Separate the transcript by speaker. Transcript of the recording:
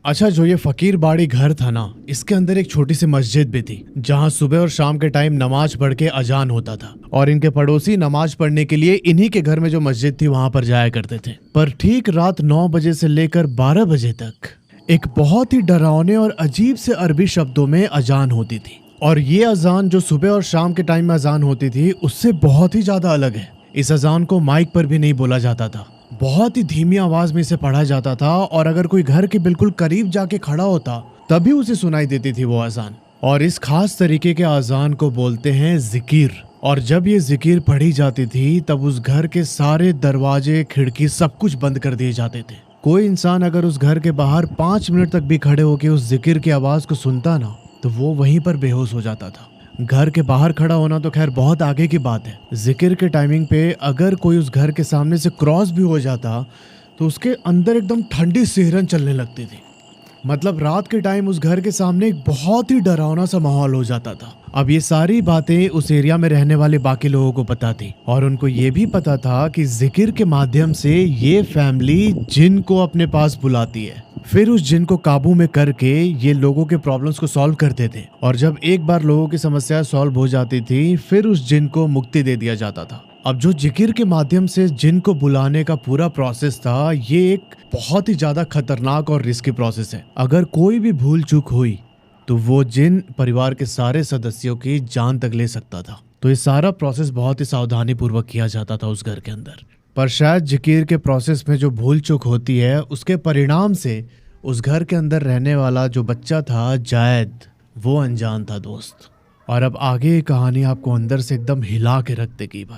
Speaker 1: अच्छा, जो ये फकीर बाड़ी घर था ना, इसके अंदर एक छोटी सी मस्जिद भी थी जहाँ सुबह और शाम के टाइम नमाज पढ़ के अजान होता था। और इनके पड़ोसी नमाज पढ़ने के लिए इन्हीं के घर में जो मस्जिद थी वहां पर जाया करते थे। पर ठीक रात 9 बजे से लेकर 12 बजे तक एक बहुत ही डरावने और अजीब से अरबी शब्दों में अजान होती थी। और ये अजान जो सुबह और शाम के टाइम में अजान होती थी उससे बहुत ही ज्यादा अलग है। इस अजान को माइक पर भी नहीं बोला जाता था, बहुत ही धीमी आवाज में इसे पढ़ा जाता था। और अगर कोई घर के बिल्कुल करीब जाके खड़ा होता तभी उसे सुनाई देती थी वो अजान। और इस खास तरीके के अजान को बोलते हैं जिकिर। और जब ये जिकिर पढ़ी जाती थी तब उस घर के सारे दरवाजे खिड़की सब कुछ बंद कर दिए जाते थे। कोई इंसान अगर उस घर के बाहर 5 मिनट तक भी खड़े होकर उस जिकिर की आवाज को सुनता ना तो वो वहीं पर बेहोश हो जाता था। घर के बाहर खड़ा होना तो खैर बहुत आगे की बात है, जिक्र के टाइमिंग पे अगर कोई उस घर के सामने से क्रॉस भी हो जाता तो उसके अंदर एकदम ठंडी सिहरन चलने लगती थी। मतलब रात के टाइम उस घर के सामने एक बहुत ही डरावना सा माहौल हो जाता था। अब ये सारी बातें उस एरिया में रहने वाले बाकी लोगों को पता थी और उनको ये भी पता था कि जिक्र के माध्यम से ये फैमिली जिन को अपने पास बुलाती है, फिर उस जिन को काबू में करके ये लोगों के प्रॉब्लम्स को सॉल्व करते थे। और जब एक बार लोगों की समस्या सॉल्व हो जाती थी फिर उस जिन को मुक्ति दे दिया जाता था। अब जो जिक्र के माध्यम से जिन को बुलाने का पूरा प्रोसेस था ये एक बहुत ही ज्यादा खतरनाक और रिस्की प्रोसेस है। अगर कोई भी भूल चूक हुई तो वो जिन परिवार के सारे सदस्यों की जान तक ले सकता था। तो ये सारा प्रोसेस बहुत ही सावधानी पूर्वक किया जाता था उस घर के अंदर। पर शायद जिकिर के प्रोसेस में जो भूल चूक होती है उसके परिणाम से उस घर के अंदर रहने वाला जो बच्चा था जायद, वो अनजान था दोस्त। और अब आगे की कहानी आपको अंदर से एकदम हिला के रख देगी भाई।